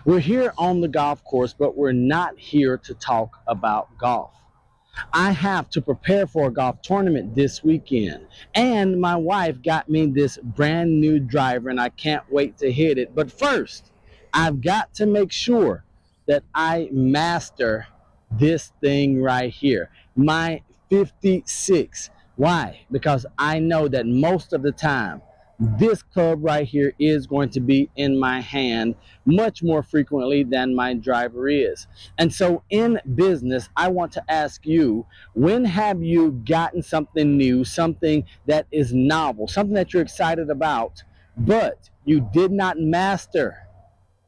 We're here on the golf course, but we're not here to talk about golf. I have to prepare for a golf tournament this weekend, and my wife got me this brand new driver, and I can't wait to hit it. But first, I've got to make sure that I master this thing right here, my 56. Why? Because I know that most of the time, this club right here is going to be in my hand much more frequently than my driver is. And so in business, I want to ask you, when have you gotten something new, something that is novel, something that you're excited about, but you did not master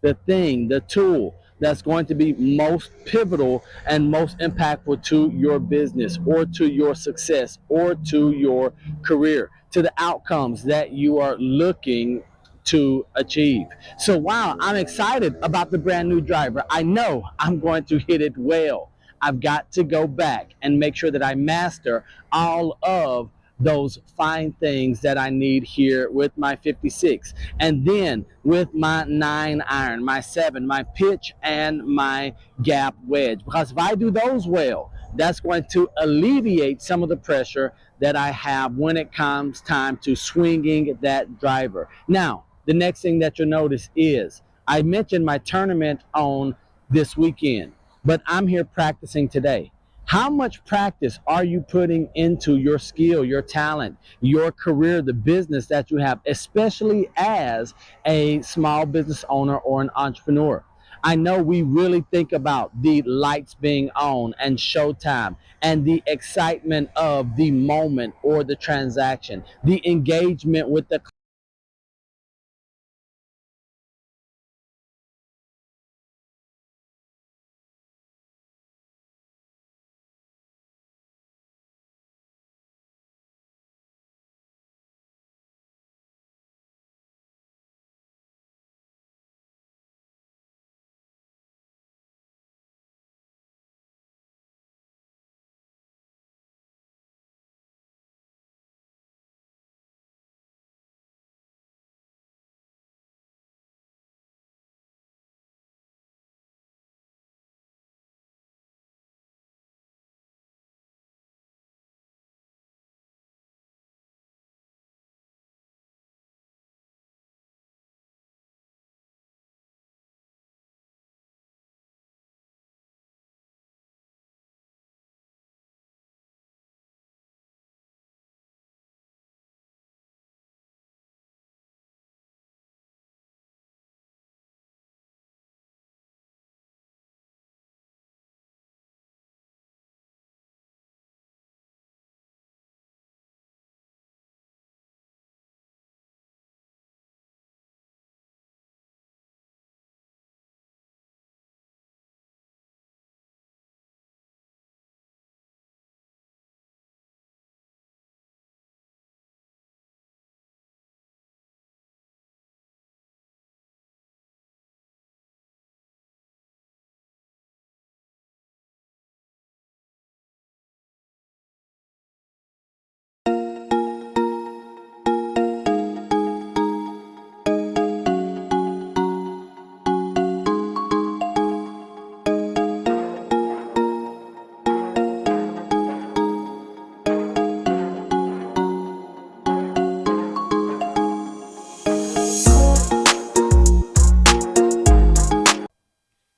the thing, the tool that's going to be most pivotal and most impactful to your business or to your success or to your career, to the outcomes that you are looking to achieve. So while I'm excited about the brand new driver, I know I'm going to hit it well. I've got to go back and make sure that I master all of those fine things that I need here with my 56. And then with my 9 iron, my 7, my pitch, and my gap wedge. Because if I do those well, that's going to alleviate some of the pressure that I have when it comes time to swinging that driver. Now, the next thing that you'll notice is I mentioned my tournament on this weekend, but I'm here practicing today. How much practice are you putting into your skill, your talent, your career, the business that you have, especially as a small business owner or an entrepreneur? I know we really think about the lights being on and showtime and the excitement of the moment or the transaction, the engagement with the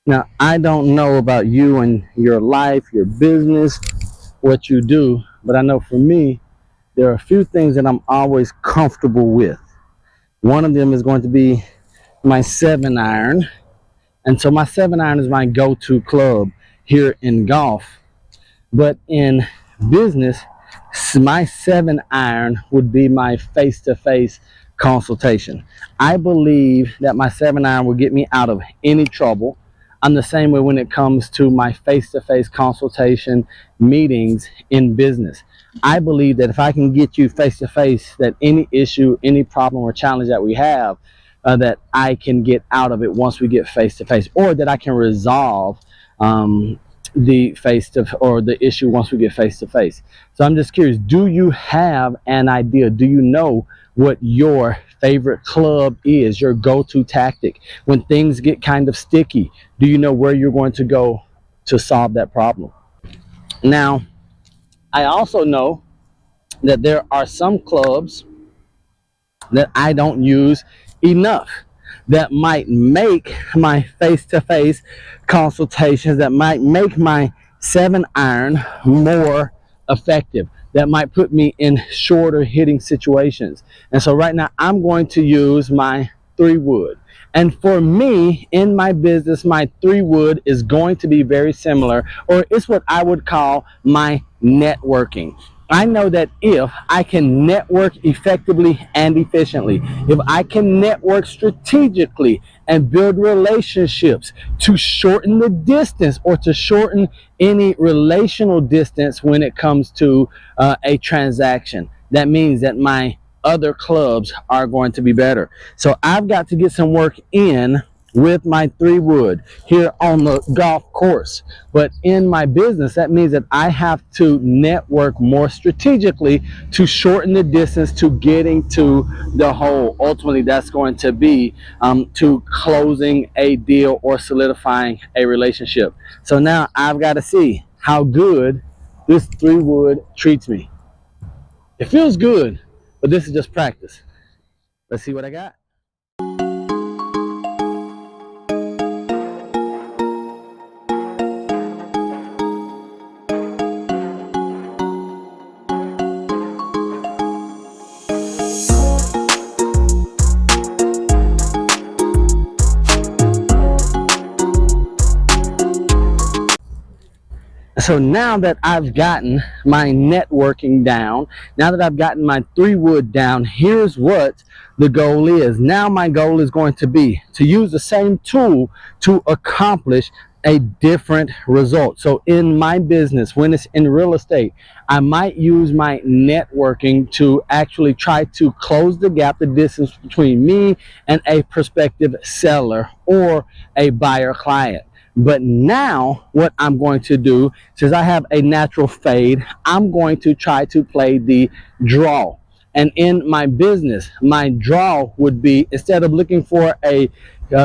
Now, I don't know about you and your life, your business, what you do, but I know for me, there are a few things that I'm always comfortable with. One of them is going to be my 7 iron. And so my 7 iron is my go-to club here in golf. But in business, my 7 iron would be my face-to-face consultation. I believe that my 7 iron will get me out of any trouble. I'm the same way when it comes to my face-to-face consultation meetings in business. I believe that if I can get you face-to-face, that any issue, any problem or challenge that we have, that I can get out of it once we get face-to-face, or that I can resolve the face to or the issue once we get face to face. So I'm just curious, do you have an idea? Do you know what your favorite club is, your go-to tactic when things get kind of sticky? Do you know where you're going to go to solve that problem? Now, I also know that there are some clubs that I don't use enough that might make my face-to-face consultations, that might make my 7-iron more effective, that might put me in shorter hitting situations. And so right now I'm going to use my 3-wood. And for me, in my business, my 3-wood is going to be very similar, or it's what I would call my networking. I know that if I can network effectively and efficiently, if I can network strategically and build relationships to shorten the distance or to shorten any relational distance when it comes to a transaction, that means that my other clubs are going to be better. So I've got to get some work in with my 3-wood here on the golf course. But in my business, that means that I have to network more strategically to shorten the distance to getting to the hole. Ultimately, that's going to be to closing a deal or solidifying a relationship. So now I've got to see how good this 3-wood treats me. It feels good, but this is just practice. Let's see what I got. So now that I've gotten my networking down, now that I've gotten my 3-wood down, here's what the goal is. Now my goal is going to be to use the same tool to accomplish a different result. So in my business, when it's in real estate, I might use my networking to actually try to close the gap, the distance between me and a prospective seller or a buyer client. But now what I'm going to do, since I have a natural fade, I'm going to try to play the draw. And in my business, my draw would be, instead of looking for a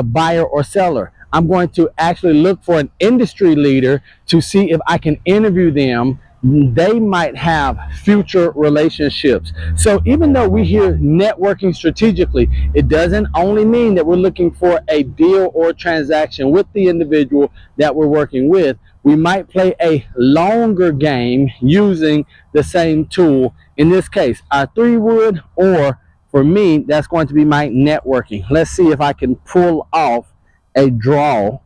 buyer or seller, I'm going to actually look for an industry leader to see if I can interview them. They might have future relationships. So even though we hear networking strategically, it doesn't only mean that we're looking for a deal or transaction with the individual that we're working with. We might play a longer game using the same tool. In this case, our 3-wood, or for me, that's going to be my networking. Let's see if I can pull off a draw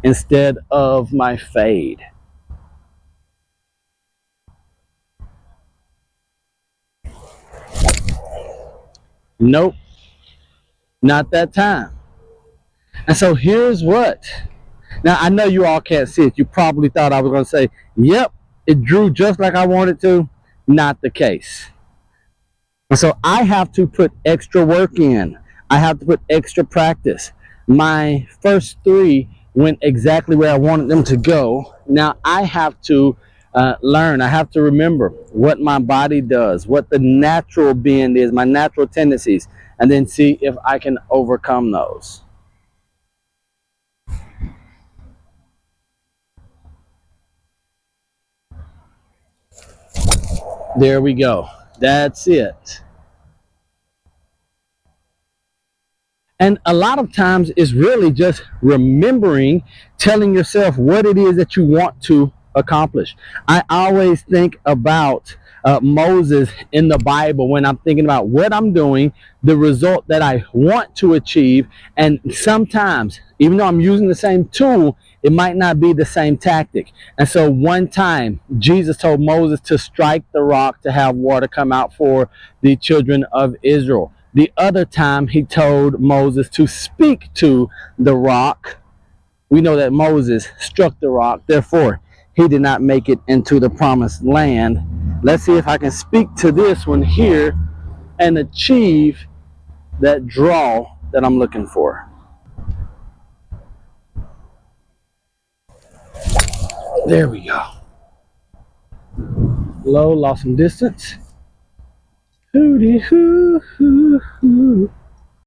instead of my fade. Nope, not that time. And so here's what. Now, I know you all can't see it. You probably thought I was going to say, yep, it drew just like I wanted to. Not the case. And so I have to put extra work in. I have to put extra practice. My first 3 went exactly where I wanted them to go. Now I have to learn. I have to remember what my body does, what the natural bend is, my natural tendencies, and then see if I can overcome those. There we go. That's it. And a lot of times it's really just remembering, telling yourself what it is that you want to accomplish. I always think about Moses in the Bible when I'm thinking about what I'm doing, the result that I want to achieve. And sometimes, even though I'm using the same tool, it might not be the same tactic. And so one time, Jesus told Moses to strike the rock to have water come out for the children of Israel. The other time, he told Moses to speak to the rock. We know that Moses struck the rock, therefore he did not make it into the promised land. Let's see if I can speak to this one here and achieve that draw that I'm looking for. There we go. Low, lost some distance. Hootie hoo hoo hoo.